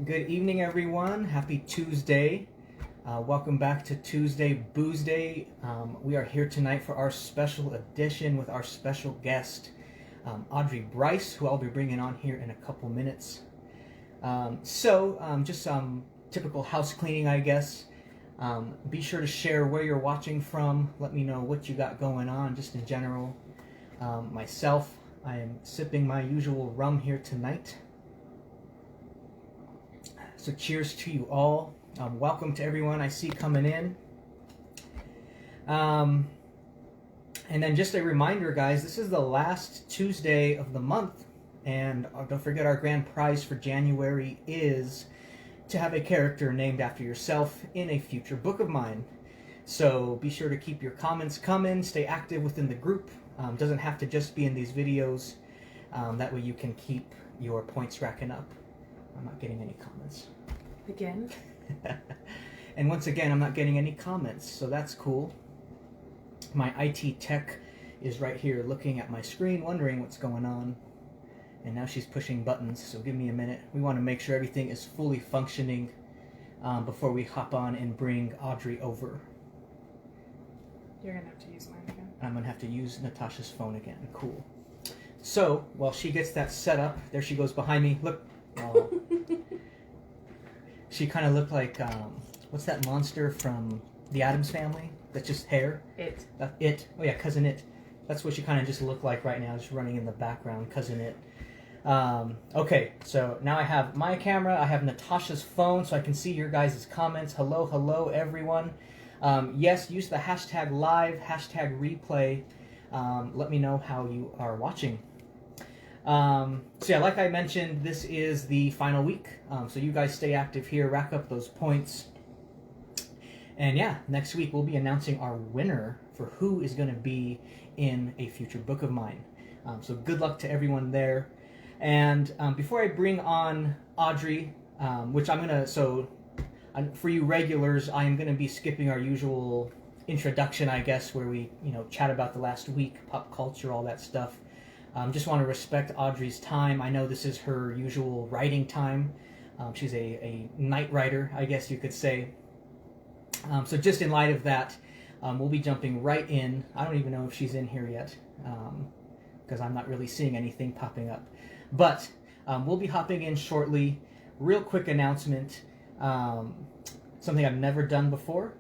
Good evening, everyone. Happy Tuesday. Welcome back to Tuesday Boozeday. We are here tonight for our special edition with our special guest, Audrey Brice, who I'll be bringing on here in a couple minutes. Just some typical house cleaning, I guess. Be sure to share where you're watching from. Let me know what you got going on, just in general. Myself, I am sipping my usual rum here tonight. So cheers to you all. Welcome to everyone I see coming in. And then just a reminder, guys, this is the last Tuesday of the month. And don't forget, our grand prize for January is to have a character named after yourself in a future book of mine. So be sure to keep your comments coming. Stay active within the group. Doesn't have to just be in these videos. That way you can keep your points racking up. I'm not getting any comments. Again? And once again, I'm not getting any comments, so that's cool. My IT tech is right here looking at my screen, wondering what's going on. And now she's pushing buttons, so give me a minute. We want to make sure everything is fully functioning before we hop on and bring Audrey over. You're going to have to use mine again. I'm going to have to use Natasha's phone again. Cool. So, while she gets that set up, there she goes behind me. Look. Oh. She kind of looked like, what's that monster from the Addams Family? That's just hair? It. It. Oh yeah, Cousin It. That's what she kind of just looked like right now, just running in the background, Cousin It. Okay, so now I have my camera, I have Natasha's phone, so I can see your guys' comments. Hello, everyone. Yes, use the hashtag live, hashtag replay. Let me know how you are watching. So yeah, like I mentioned, this is the final week. So you guys stay active here, rack up those points. And yeah, next week we'll be announcing our winner for who is going to be in a future book of mine. So good luck to everyone there. And before I bring on Audrey, which I'm going to, for you regulars, I'm going to be skipping our usual introduction, I guess, where we, chat about the last week, pop culture, all that stuff. Just want to respect Audrey's time. I know this is her usual writing time. She's a night writer, I guess you could say. So just in light of that, we'll be jumping right in. I don't even know if she's in here yet, because I'm not really seeing anything popping up. But we'll be hopping in shortly. Real quick announcement, something I've never done before.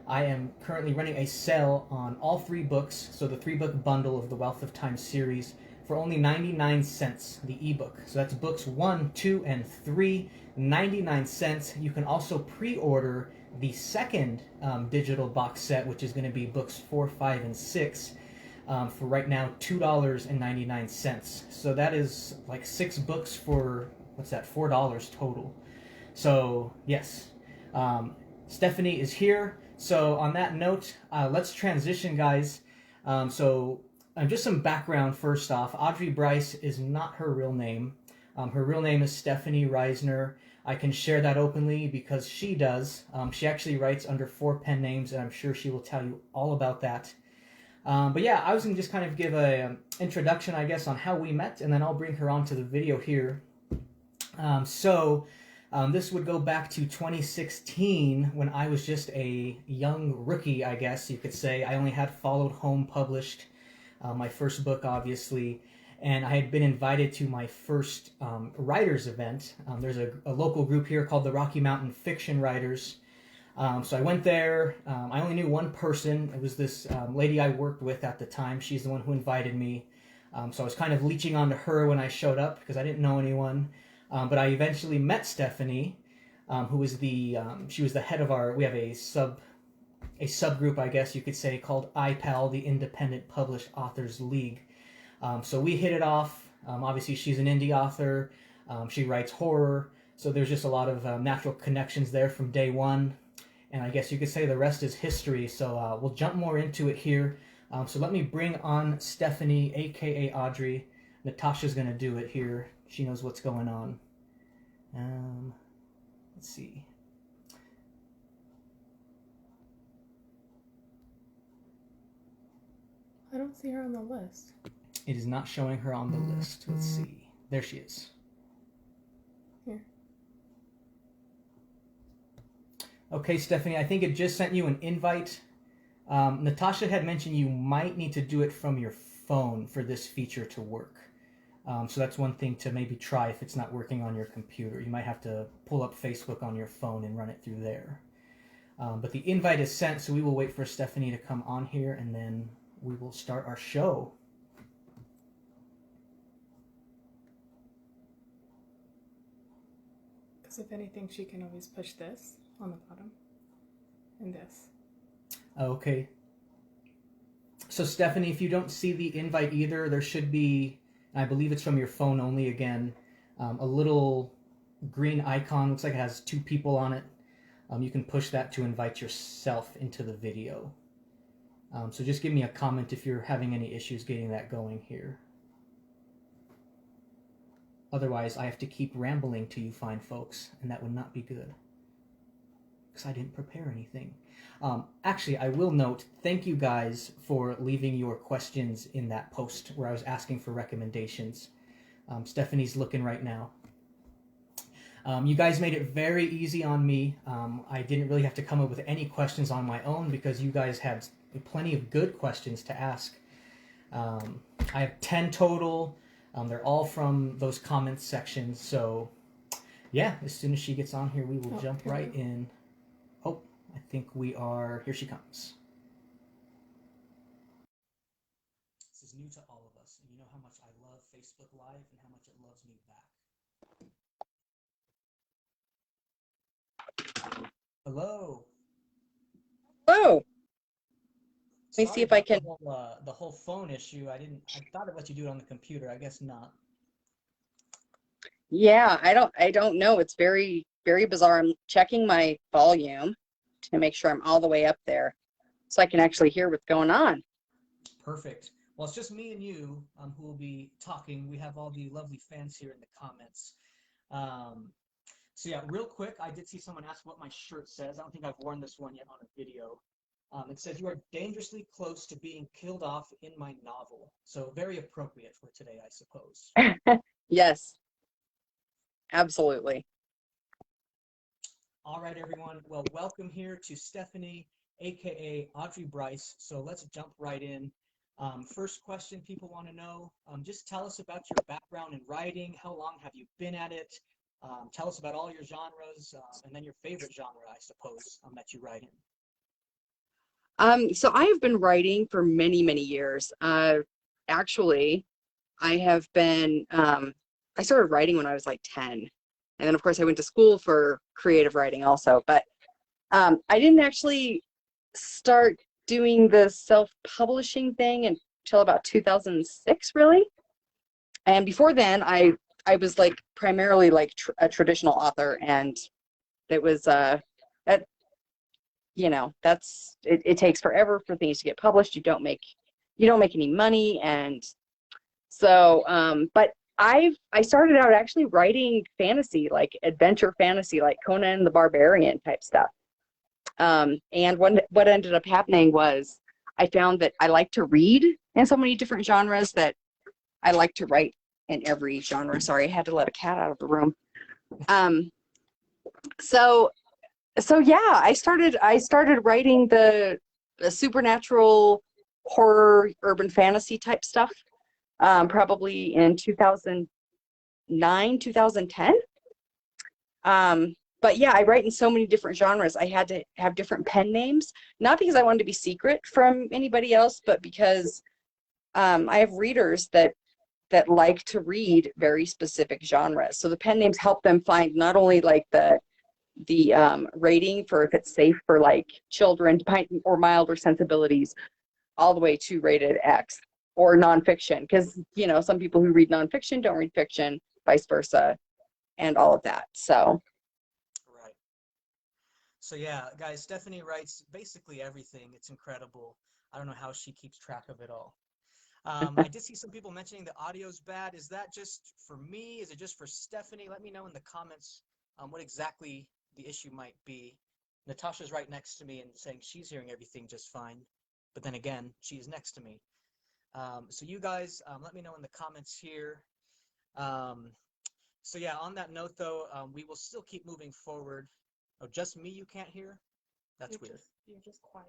I am currently running a sale on all 3 books, so the 3-book bundle of the Wealth of Time series, for only 99 cents, the ebook. So that's books 1, 2, and 3, 99 cents. You can also pre-order the second digital box set, which is going to be books 4, 5, and 6, for right now $2.99. So that is like 6 books for, what's that, $4 total. So yes, Stephanie is here. So on that note, let's transition, guys. Just some background first off. Audrey Brice is not her real name. Her real name is Stephanie Reisner. I can share that openly because she does. She actually writes under 4 pen names, and I'm sure she will tell you all about that. But yeah, I was going to just kind of give an introduction, I guess, on how we met, and then I'll bring her onto the video here. This would go back to 2016 when I was just a young rookie, I guess you could say. I only had Followed Home published, my first book, obviously, and I had been invited to my first writers event. There's a local group here called the Rocky Mountain Fiction Writers. So I went there. I only knew one person. It was this lady I worked with at the time. She's the one who invited me. So I was kind of leeching onto her when I showed up because I didn't know anyone. But I eventually met Stephanie, who was she was the head of we have a subgroup, I guess you could say, called IPAL, the Independent Published Authors League. So we hit it off. Obviously, she's an indie author. She writes horror. So there's just a lot of natural connections there from day one. And I guess you could say the rest is history. So we'll jump more into it here. So let me bring on Stephanie, a.k.a. Audrey. Natasha's going to do it here. She knows what's going on. Let's see. I don't see her on the list. It is not showing her on the list. Let's see. There she is. Here. Okay, Stephanie, I think it just sent you an invite. Natasha had mentioned you might need to do it from your phone for this feature to work. So that's one thing to maybe try if it's not working on your computer. You might have to pull up Facebook on your phone and run it through there. But the invite is sent, so we will wait for Stephanie to come on here and then we will start our show. Because if anything, she can always push this on the bottom and this. Okay. So Stephanie, if you don't see the invite either, there should be, I believe it's from your phone only again, a little green icon. Looks like it has two people on it. You can push that to invite yourself into the video. So just give me a comment if you're having any issues getting that going here. Otherwise, I have to keep rambling to you fine folks, and that would not be good. Because I didn't prepare anything. Actually, I will note, thank you guys for leaving your questions in that post where I was asking for recommendations. Stephanie's looking right now. You guys made it very easy on me. I didn't really have to come up with any questions on my own because you guys had plenty of good questions to ask. I have 10 total. They're all from those comments sections. So yeah, as soon as she gets on here, we will jump right in. Oh, I think we are, here she comes. This is new to all of us, and you know how much I love Facebook Live and how much it loves me back. Hello. Oh, let me Sorry see if I about can. the whole phone issue. I thought it let you do it on the computer. I guess not. Yeah, I don't know. It's very, very bizarre. I'm checking my volume to make sure I'm all the way up there so I can actually hear what's going on. Perfect. Well, it's just me and you who will be talking. We have all the lovely fans here in the comments. Um, so yeah, real quick, I did see someone ask what my shirt says. I don't think I've worn this one yet on a video. It says, "You are dangerously close to being killed off in my novel." So very appropriate for today, I suppose. Yes, absolutely. All right, everyone. Well, welcome here to Stephanie, aka Audrey Brice. So let's jump right in. First question people want to know, just tell us about your background in writing. How long have you been at it? Tell us about all your genres, and then your favorite genre, I suppose, that you write in. So I have been writing for many, many years. Actually, I have been, I started writing when I was like 10. And then, of course, I went to school for creative writing also. But I didn't actually start doing the self-publishing thing until about 2006, really. And before then, I was like primarily like a traditional author, and it was that that's it takes forever for things to get published. You don't make any money, and so but I started out actually writing fantasy, like adventure fantasy, like Conan the Barbarian type stuff. And what ended up happening was I found that I like to read in so many different genres that I like to write in every genre. Sorry, I had to let a cat out of the room. Um, so yeah, I started writing the supernatural horror urban fantasy type stuff probably in 2009, 2010. But yeah, I write in so many different genres. I had to have different pen names, not because I wanted to be secret from anybody else, but because I have readers that like to read very specific genres. So the pen names help them find not only like the rating for if it's safe for like children or milder sensibilities, all the way to rated X or nonfiction, because some people who read nonfiction don't read fiction, vice versa, and all of that. So. Right. So yeah, guys, Stephanie writes basically everything. It's incredible. I don't know how she keeps track of it all. I did see some people mentioning the audio's bad. Is that just for me? Is it just for Stephanie? Let me know in the comments what exactly the issue might be. Natasha's right next to me and saying she's hearing everything just fine. But then again, she's next to me. So you guys, let me know in the comments here. So yeah, on that note though, we will still keep moving forward. Oh, just me you can't hear? That's weird. You're just quiet.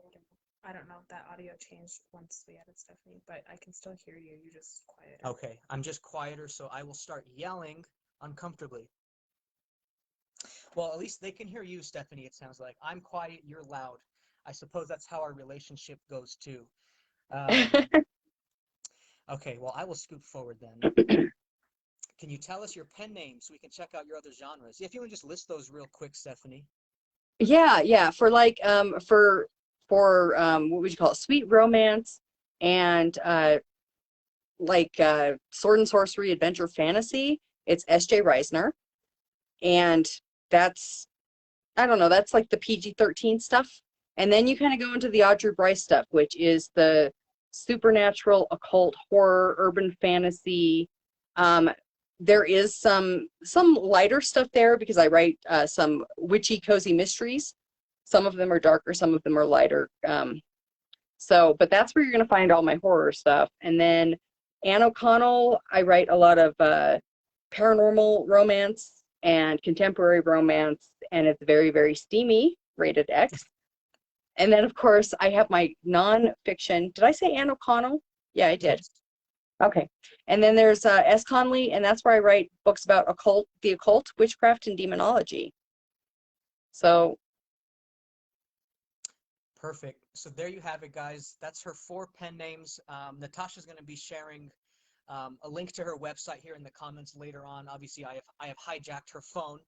I don't know if that audio changed once we added Stephanie, but I can still hear you. You just quieter. Okay, I'm just quieter, so I will start yelling uncomfortably. Well, at least they can hear you, Stephanie, it sounds like. I'm quiet, you're loud. I suppose that's how our relationship goes too. Um, okay, well, I will scoop forward then. Can you tell us your pen name so we can check out your other genres? Yeah, if you want to just list those real quick, Stephanie. Yeah. For like what would you call it? Sweet romance and sword and sorcery, adventure, fantasy. It's S.J. Reisner, and that's I don't know. That's like the PG-13 stuff, and then you kind of go into the Audrey Brice stuff, which is the supernatural, occult, horror, urban fantasy. Um, there is some lighter stuff there because I write some witchy, cozy mysteries. Some of them are darker, some of them are lighter. But that's where you're going to find all my horror stuff. And then Anne O'Connell, I write a lot of paranormal romance and contemporary romance, and it's very, very steamy, rated X. And then, of course, I have my nonfiction. Did I say Anne O'Connell? Yeah, I did. Yes. Okay. And then there's S. Conley, and that's where I write books about the occult, witchcraft, and demonology. So. Perfect. So there you have it, guys. That's her 4 pen names. Natasha's going to be sharing a link to her website here in the comments later on. Obviously, I have hijacked her phone,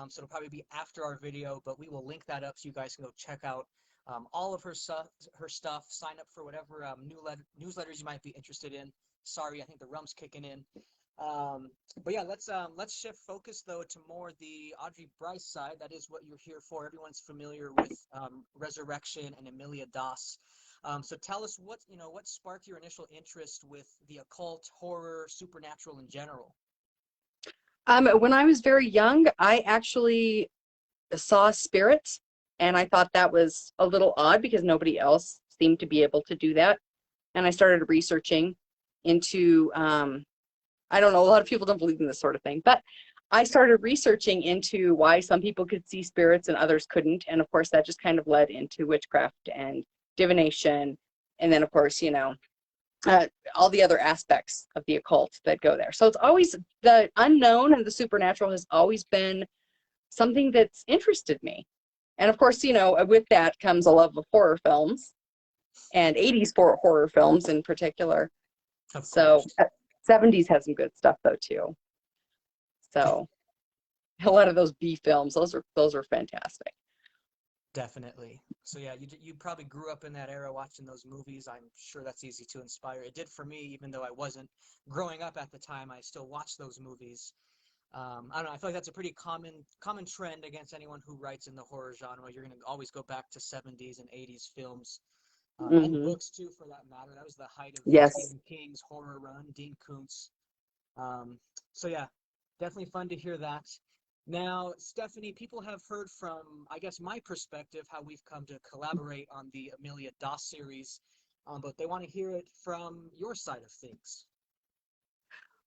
so it'll probably be after our video, but we will link that up so you guys can go check out all of her stuff, sign up for whatever newsletters you might be interested in. Sorry, I think the rum's kicking in. But yeah, let's shift focus though to more the Audrey Brice side. That is what you're here for. Everyone's familiar with Resurrection and Amelia Doss. So tell us what sparked your initial interest with the occult, horror, supernatural in general. When I was very young, I actually saw spirits, and I thought that was a little odd because nobody else seemed to be able to do that. And I started researching into, I don't know, a lot of people don't believe in this sort of thing, but I started researching into why some people could see spirits and others couldn't. And of course, that just kind of led into witchcraft and divination. And then, of course, all the other aspects of the occult that go there. So it's always the unknown, and the supernatural has always been something that's interested me. And of course, with that comes a love of horror films, and 80s horror films in particular. So 70s has some good stuff though too. So a lot of those B films, those are fantastic. Definitely. So yeah, you probably grew up in that era watching those movies. I'm sure that's easy to inspire. It did for me, even though I wasn't growing up at the time. I still watched those movies. I don't know. I feel like that's a pretty common trend against anyone who writes in the horror genre. You're going to always go back to 70s and 80s films, and books too, for that matter. That was the height of Stephen King's horror run, Dean Koontz. So yeah, definitely fun to hear that. Now, Stephanie, people have heard from, I guess, my perspective, how we've come to collaborate on the Amelia Doss series, but they want to hear it from your side of things.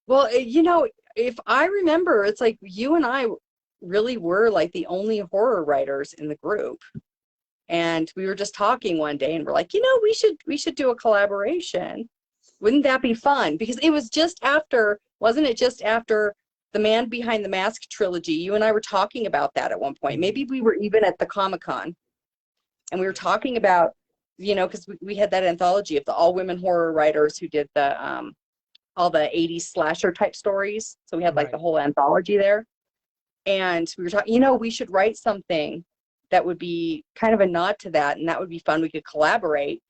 Well, if I remember, it's like you and I really were like the only horror writers in the group. And we were just talking one day and we're like, we should do a collaboration. Wouldn't that be fun? Because it was wasn't it just after the Man Behind the Mask trilogy? You and I were talking about that at one point. Maybe we were even at the Comic-Con, and we were talking about, because we had that anthology of the all-women horror writers who did the all the 80s slasher type stories. So we had like the whole anthology there. And we were talking, we should write something that would be kind of a nod to that, and that would be fun. We could collaborate.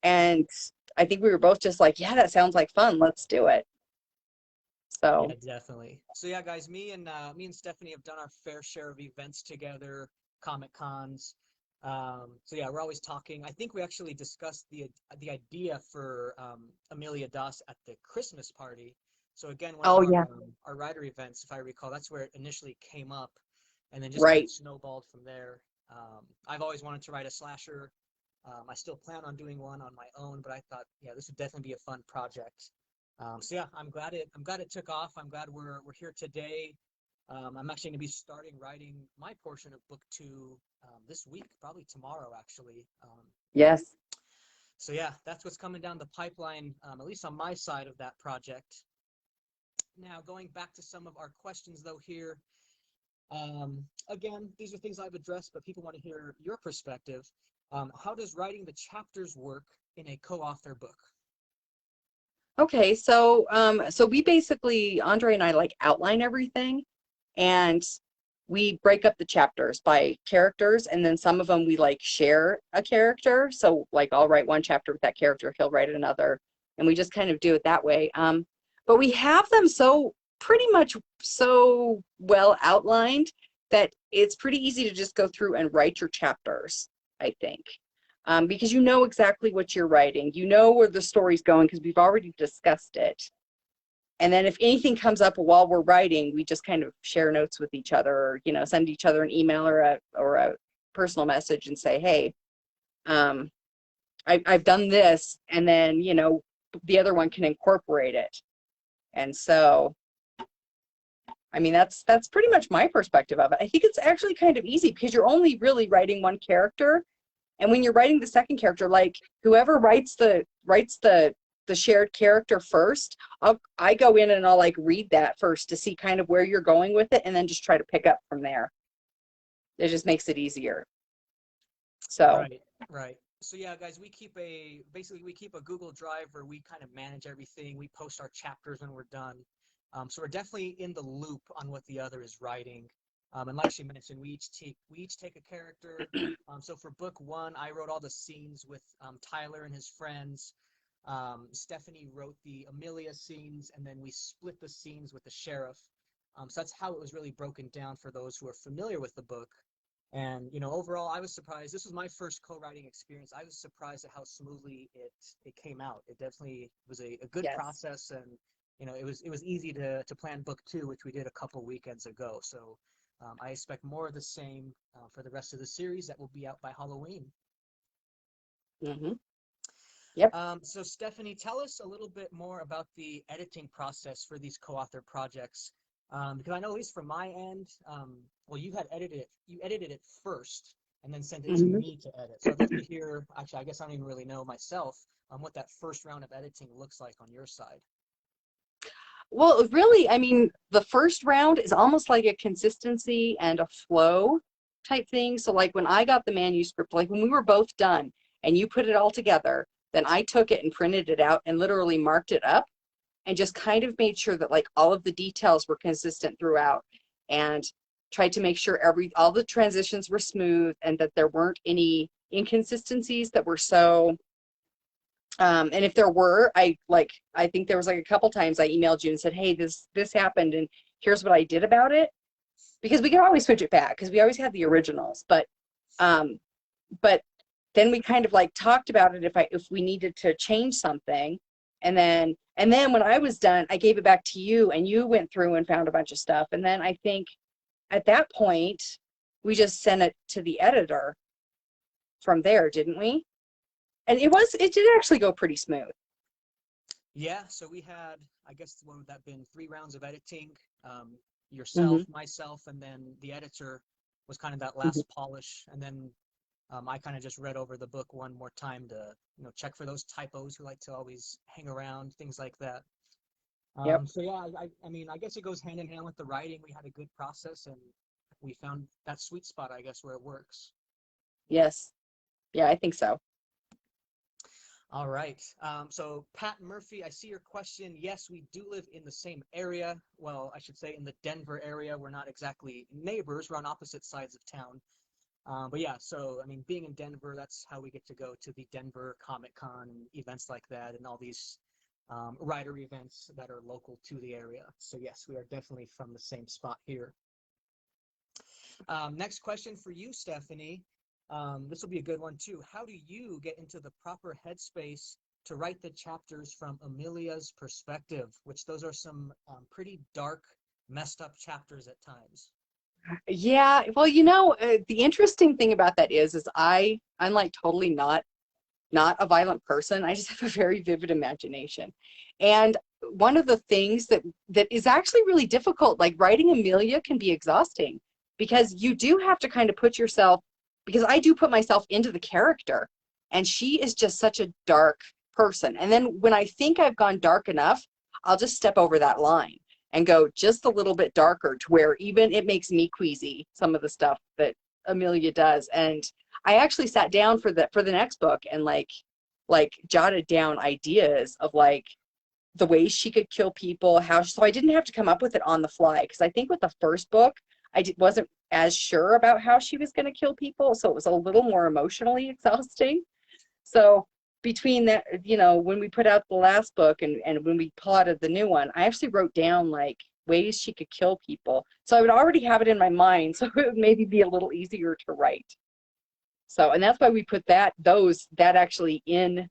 And I think we were both just like, yeah, that sounds like fun. Let's do it. So yeah, definitely. So yeah, guys, me and Stephanie have done our fair share of events together, Comic Cons. So yeah, we're always talking. I think we actually discussed the idea for Amelia Doss at the Christmas party. So again, one of our writer events, if I recall, that's where it initially came up, and then just kind of snowballed from there. I've always wanted to write a slasher. I still plan on doing one on my own, but I thought, yeah, this would definitely be a fun project. So yeah, I'm glad it took off. I'm glad we're here today. I'm actually going to be starting writing my portion of book 2 this week, probably tomorrow, actually. Yes. So yeah, that's what's coming down the pipeline, at least on my side of that project. Now, going back to some of our questions, though, here. Again, these are things I've addressed, but people want to hear your perspective. How does writing the chapters work in a co-author book? Okay, so so we basically, Andre and I, like, outline everything, and we break up the chapters by characters, and then some of them we like share a character. So like I'll write one chapter with that character, he'll write another, and we just kind of do it that way. But we have them so pretty much so well outlined that it's pretty easy to just go through and write your chapters, I think. Because you know exactly what you're writing, you know where the story's going because we've already discussed it. And then if anything comes up while we're writing, we just kind of share notes with each other, or, you know, send each other an email or a personal message and say, hey, I've done this, and then, you know, the other one can incorporate it. And so, I mean, that's pretty much my perspective of it. I think it's actually kind of easy because you're only really writing one character. And when you're writing the second character, like whoever writes the shared character first, I go in and I'll like read that first to see kind of where you're going with it, and then just try to pick up from there. It just makes it easier. So Right. So yeah, guys, we keep a Google Drive where we kind of manage everything. We post our chapters when we're done. So we're definitely in the loop on what the other is writing. And like she mentioned, we each take a character. So for book 1, I wrote all the scenes with Tyler and his friends. Stephanie wrote the Amelia scenes, and then we split the scenes with the sheriff. So that's how it was really broken down for those who are familiar with the book. And, you know, overall, I was surprised. This was my first co-writing experience. I was surprised at how smoothly it came out. It definitely was a good process, and, you know, it was easy to plan book 2, which we did a couple weekends ago. So I expect more of the same for the rest of the series that will be out by Halloween. Mm-hmm. Yep. So Stephanie, tell us a little bit more about the editing process for these co-author projects. Because I know, at least from my end, well, you edited it first and then sent it to me to edit. So I'd love to hear, actually, I guess I don't even really know myself, what that first round of editing looks like on your side. Well, really, I mean, the first round is almost like a consistency and a flow type thing. So like when I got the manuscript, like when we were both done and you put it all together, then I took it and printed it out and literally marked it up and just kind of made sure that like all of the details were consistent throughout, and tried to make sure all the transitions were smooth and that there weren't any inconsistencies that were so and if there were, I think there was like a couple times I emailed you and said, hey, this happened and here's what I did about it, because we could always switch it back because we always had the originals, but then we kind of like talked about it if we needed to change something. And then when I was done, I gave it back to you and you went through and found a bunch of stuff. And then I think at that point, we just sent it to the editor from there, didn't we? And it did actually go pretty smooth. Yeah, so we had, I guess, what would that have been, 3 rounds of editing, yourself, myself, and then the editor was kind of that last polish. And then I kind of just read over the book one more time to, you know, check for those typos who like to always hang around, things like that. So yeah, I mean, I guess it goes hand in hand with the writing. We had a good process and we found that sweet spot, I guess, where it works. Yes. Yeah, I think so. All right. So Pat Murphy, I see your question. Yes, we do live in the same area. Well, I should say in the Denver area. We're not exactly neighbors. We're on opposite sides of town. But yeah, so, I mean, being in Denver, that's how we get to go to the Denver Comic-Con and events like that and all these writer events that are local to the area. So yes, we are definitely from the same spot here. Next question for you, Stephanie. This will be a good one too. How do you get into the proper headspace to write the chapters from Amelia's perspective, which those are some pretty dark, messed up chapters at times? Yeah, well, you know, the interesting thing about that is I'm like totally not a violent person. I just have a very vivid imagination. And the things that is actually really difficult. Like writing Amelia can be exhausting because you do have to kind of put yourself, because I do put myself into the character, and she is just such a dark person. And then when I think I've gone dark enough, I'll just step over that line and go just a little bit darker to where even it makes me queasy, some of the stuff that Amelia does. And I actually sat down for the next book and like jotted down ideas of like the ways she could kill people, how, so I didn't have to come up with it on the fly, because I think with the first book wasn't as sure about how she was going to kill people, so it was a little more emotionally exhausting. So between that, when we put out the last book and when we plotted the new one, I actually wrote down like ways she could kill people, so I would already have it in my mind, so it would maybe be a little easier to write. So, and that's why we put that actually in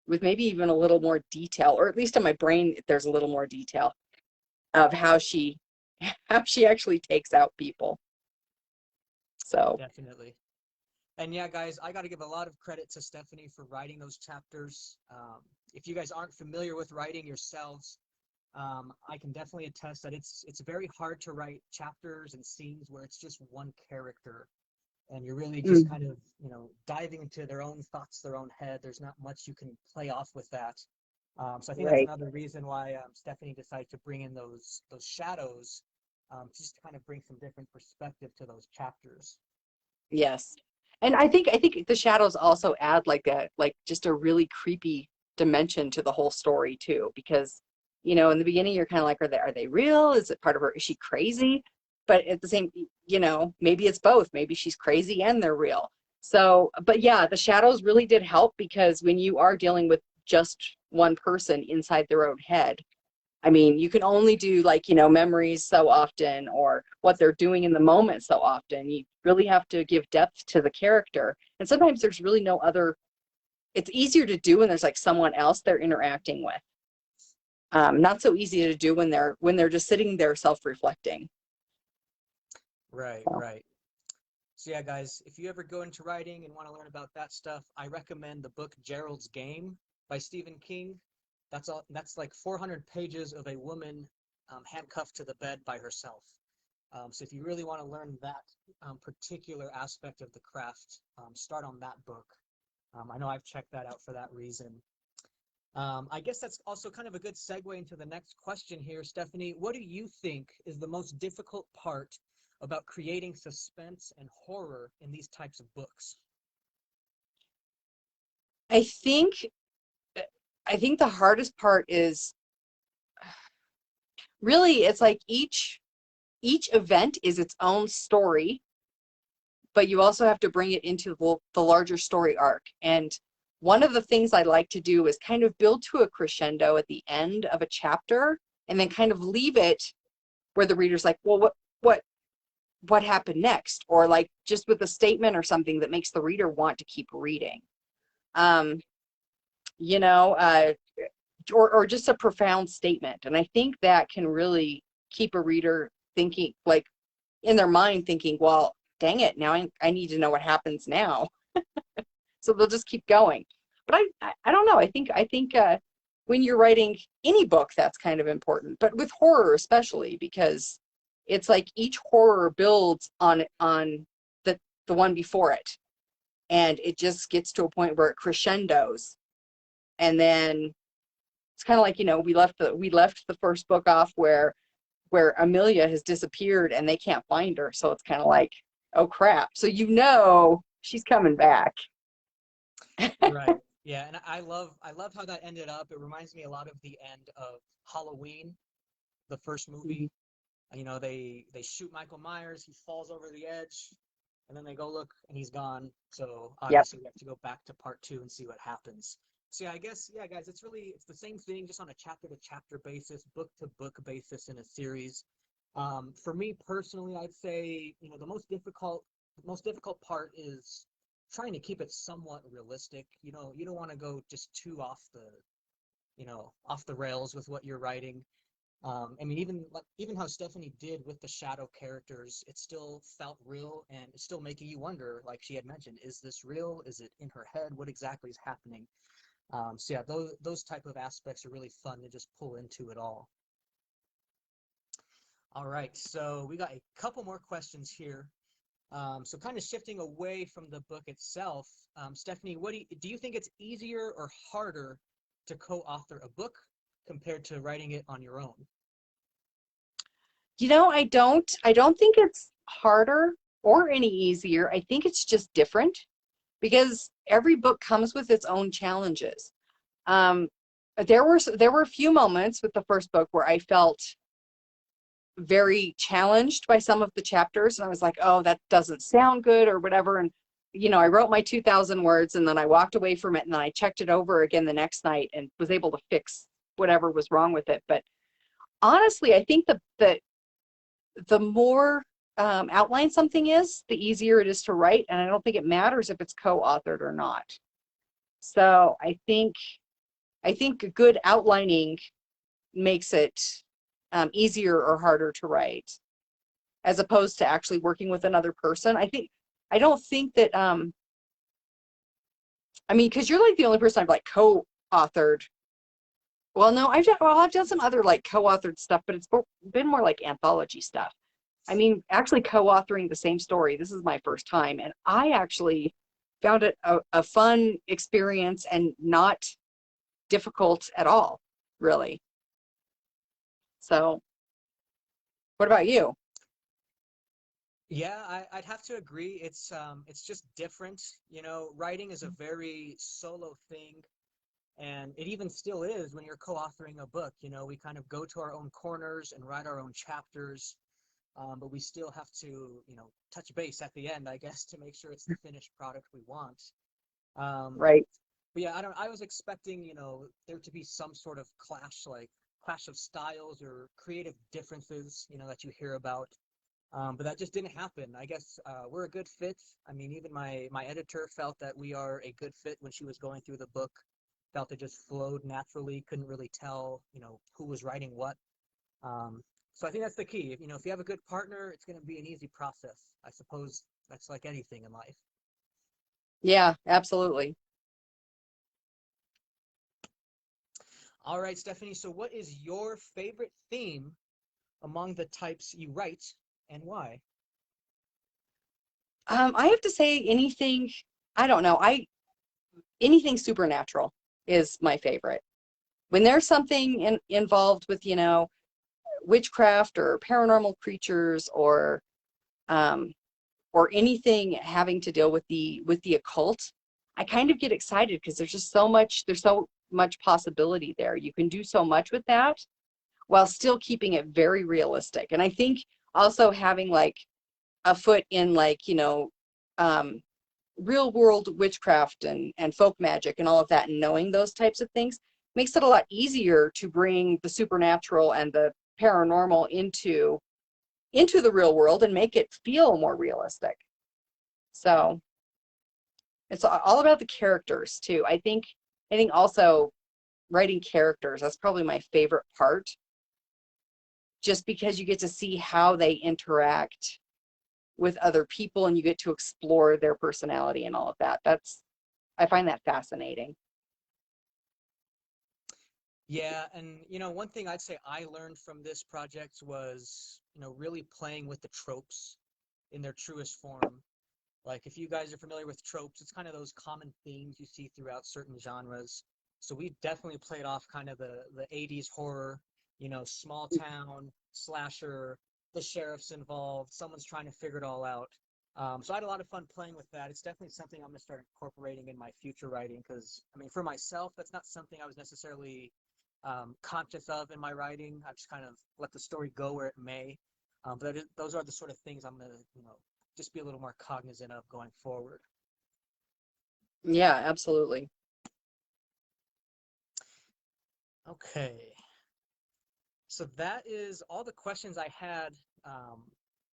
with maybe even a little more detail, or at least in my brain there's a little more detail of how she actually takes out people. So Definitely. And yeah, guys, I got to give a lot of credit to Stephanie for writing those chapters. If you guys aren't familiar with writing yourselves, I can definitely attest that it's very hard to write chapters and scenes where it's just one character and you're really just kind of, diving into their own thoughts, their own head. There's not much you can play off with that. So I think that's right. another reason why Stephanie decided to bring in those shadows, just to kind of bring some different perspective to those chapters. Yes. And I think the shadows also add like just a really creepy dimension to the whole story too, because in the beginning you're kind of like, are they real? Is it part of her? Is she crazy? But at the same, maybe it's both. Maybe she's crazy and they're real. So, but yeah, the shadows really did help, because when you are dealing with just one person inside their own head, I mean, you can only do like, memories so often, or what they're doing in the moment so often. You really have to give depth to the character. And sometimes there's really no other, it's easier to do when there's like someone else they're interacting with. Not so easy to do when they're just sitting there self-reflecting. Right, So, right. So yeah, guys, if you ever go into writing and want to learn about that stuff, I recommend the book Gerald's Game by Stephen King. That's like 400 pages of a woman handcuffed to the bed by herself. So if you really want to learn that particular aspect of the craft, start on that book. I know I've checked that out for that reason. I guess that's also kind of a good segue into the next question here, Stephanie. What do you think is the most difficult part about creating suspense and horror in these types of books? I think the hardest part is really, it's like each event is its own story, but you also have to bring it into the larger story arc. And one of the things I like to do is kind of build to a crescendo at the end of a chapter, and then kind of leave it where the reader's like, well, what happened next? Or like just with a statement or something that makes the reader want to keep reading. Um, you know, uh, or just a profound statement. And I think that can really keep a reader thinking, like in their mind thinking, well, dang it, now I need to know what happens now. So they'll just keep going. But I don't know. I think when you're writing any book, that's kind of important. But with horror especially, because it's like each horror builds on the one before it, and it just gets to a point where it crescendos, and then it's kind of like, we left the first book off where Amelia has disappeared and they can't find her. So it's kind of like, oh crap. So she's coming back. Right. Yeah, and I love how that ended up. It reminds me a lot of the end of Halloween, the first movie. They shoot Michael Myers, he falls over the edge, and then they go look and he's gone. So Yep. obviously we have to go back to part 2 and see what happens. So yeah, I guess, yeah, guys, it's the same thing, just on a chapter to chapter basis, book to book basis in a series. For me personally, I'd say, the most difficult part is trying to keep it somewhat realistic. You don't want to go just too off the rails with what you're writing. I mean, even how Stephanie did with the shadow characters, it still felt real, and it's still making you wonder, like she had mentioned, is this real? Is it in her head? What exactly is happening? So yeah, those type of aspects are really fun to just pull into it all. All right, so we got a couple more questions here. So kind of shifting away from the book itself, Stephanie, what do you think it's easier or harder to co-author a book compared to writing it on your own? I don't think it's harder or any easier. I think it's just different because every book comes with its own challenges. Um, there were a few moments with the first book where I felt very challenged by some of the chapters, and I was like, oh, that doesn't sound good or whatever. And I wrote my 2,000 words, and then I walked away from it, and then I checked it over again the next night and was able to fix whatever was wrong with it. But honestly, I think the more outline something is, the easier it is to write, and I don't think it matters if it's co-authored or not. So I think a good outlining makes it easier or harder to write, as opposed to actually working with another person. I don't think that because you're like the only person I've like co-authored. Well, no, I've done some other like co-authored stuff, but it's been more like anthology stuff. I mean, actually co-authoring the same story, this is my first time, and I actually found it a fun experience and not difficult at all, really. So, what about you? Yeah, I'd have to agree. It's just different. Writing is a very solo thing, and it even still is when you're co-authoring a book. We kind of go to our own corners and write our own chapters, but we still have to, touch base at the end, I guess, to make sure it's the finished product we want. Um, Right. but yeah, I was expecting, there to be some sort of clash, like clash of styles or creative differences, that you hear about. But that just didn't happen. I guess we're a good fit. I mean, even my editor felt that we are a good fit when she was going through the book. Felt it just flowed naturally. Couldn't really tell, who was writing what. So I think that's the key. If you have a good partner, it's going to be an easy process. I suppose that's like anything in life. Yeah, absolutely. All right, Stephanie. So what is your favorite theme among the types you write, and why? I have to say anything, I don't know, anything supernatural is my favorite. When there's something involved with, witchcraft or paranormal creatures um, or anything having to deal with the occult, I kind of get excited because there's so much possibility there. You can do so much with that while still keeping it very realistic. And I think also having like a foot in like, um, real world witchcraft and folk magic and all of that, and knowing those types of things makes it a lot easier to bring the supernatural and the paranormal into the real world and make it feel more realistic. So it's all about the characters too. I think also writing characters, that's probably my favorite part, just because you get to see how they interact with other people and you get to explore their personality and all of that. I find that fascinating. Yeah, and one thing I'd say I learned from this project was, really playing with the tropes in their truest form. Like if you guys are familiar with tropes, it's kind of those common themes you see throughout certain genres. So we definitely played off kind of the 80s horror, small town slasher, the sheriff's involved, someone's trying to figure it all out. So I had a lot of fun playing with that. It's definitely something I'm gonna start incorporating in my future writing because I mean, for myself, that's not something I was necessarily conscious of in my writing. I just kind of let the story go where it may. Those are the sort of things I'm gonna, just be a little more cognizant of going forward. Yeah, absolutely. Okay, so that is all the questions I had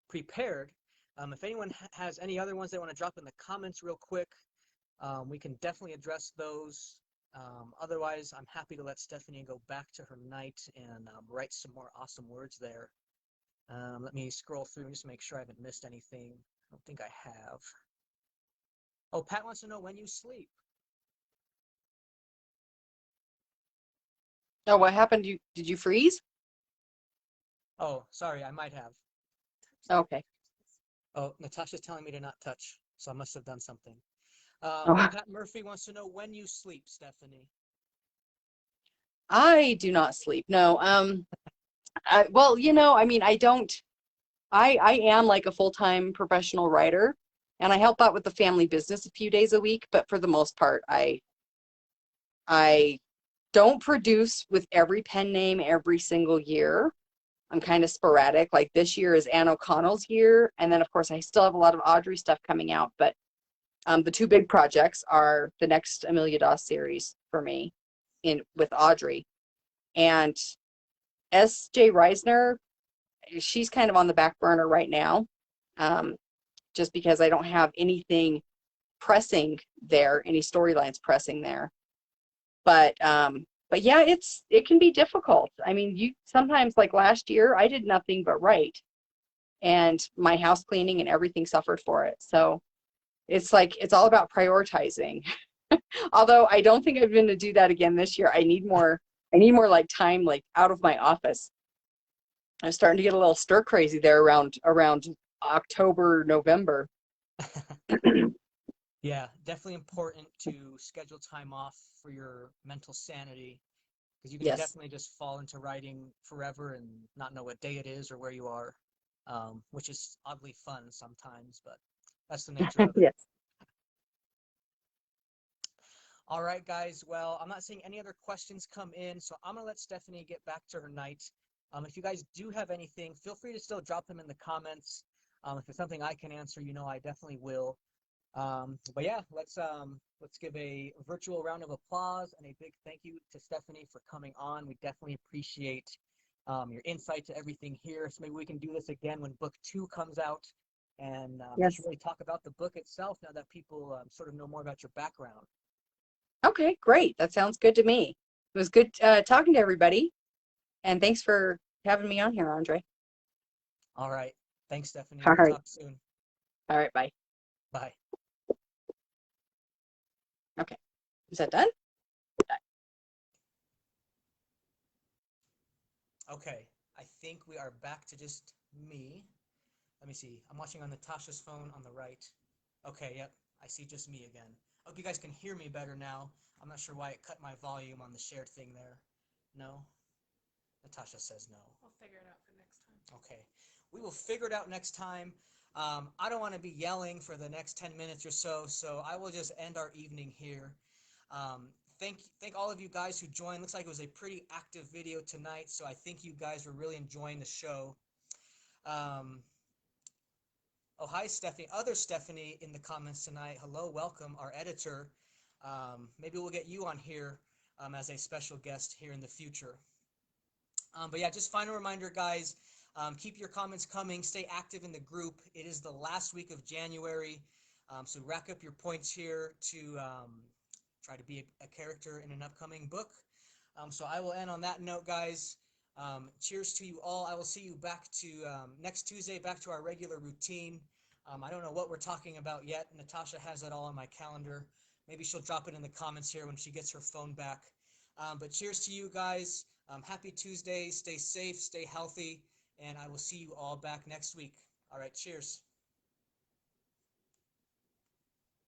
prepared. If anyone has any other ones they want to drop in the comments real quick, we can definitely address those. Otherwise, I'm happy to let Stephanie go back to her night and write some more awesome words there. Let me scroll through and just make sure I haven't missed anything. I don't think I have. Oh, Pat wants to know when you sleep. Oh, what happened? Did you freeze? Oh, sorry, I might have. Okay. Oh, Natasha's telling me to not touch, so I must have done something. Oh, Pat Murphy wants to know when you sleep, Stephanie. I do not sleep. No. Well, I mean, I don't. I am like a full-time professional writer, and I help out with the family business a few days a week. But for the most part, I don't produce with every pen name every single year. I'm kind of sporadic. Like this year is Anne O'Connell's year, and then of course I still have a lot of Audrey stuff coming out. But the two big projects are the next Amelia Doss series for me, in with Audrey, and S.J. Reisner. She's kind of on the back burner right now, um, just because I don't have anything pressing there, any storylines pressing there. But yeah, it can be difficult. I mean, you sometimes, like last year, I did nothing but write, and my house cleaning and everything suffered for it. So it's like it's all about prioritizing. Although I don't think I'm going to do that again this year. I need more. I need more like time, like out of my office. I'm starting to get a little stir crazy there around October, November. Yeah, definitely important to schedule time off for your mental sanity because you can Yes. definitely just fall into writing forever and not know what day it is or where you are, which is oddly fun sometimes, but that's the nature of it. Yes. All right, guys. Well, I'm not seeing any other questions come in, so I'm gonna let Stephanie get back to her night. If you guys do have anything, feel free to still drop them in the comments. If it's something I can answer, I definitely will. But yeah, let's give a virtual round of applause and a big thank you to Stephanie for coming on. We definitely appreciate your insight to everything here. So maybe we can do this again when book 2 comes out and just Yes. really talk about the book itself now that people sort of know more about your background. Okay, great. That sounds good to me. It was good talking to everybody, and thanks for having me on here, Andre. All right. Thanks, Stephanie. All We'll right. talk soon. All right, bye. Bye. Okay. Is that done? Okay. I think we are back to just me. Let me see. I'm watching on Natasha's phone on the right. Okay, yep. I see just me again. I hope you guys can hear me better now. I'm not sure why it cut my volume on the shared thing there. No? Natasha says no. We'll figure it out for next time. Okay. We will figure it out next time. I don't want to be yelling for the next 10 minutes or so, so I will just end our evening here. Thank all of you guys who joined. Looks like it was a pretty active video tonight, so I think you guys were really enjoying the show. Oh, hi, Stephanie. Other Stephanie in the comments tonight. Hello, welcome, our editor. Maybe we'll get you on here as a special guest here in the future. But yeah, just final reminder, guys, keep your comments coming. Stay active in the group. It is the last week of January, so rack up your points here to try to be a character in an upcoming book. So I will end on that note, guys. Cheers to you all. I will see you back to next Tuesday, back to our regular routine. I don't know what we're talking about yet. Natasha has that all on my calendar. Maybe she'll drop it in the comments here when she gets her phone back. But cheers to you guys. Happy Tuesday. Stay safe, stay healthy, and I will see you all back next week. All right, cheers.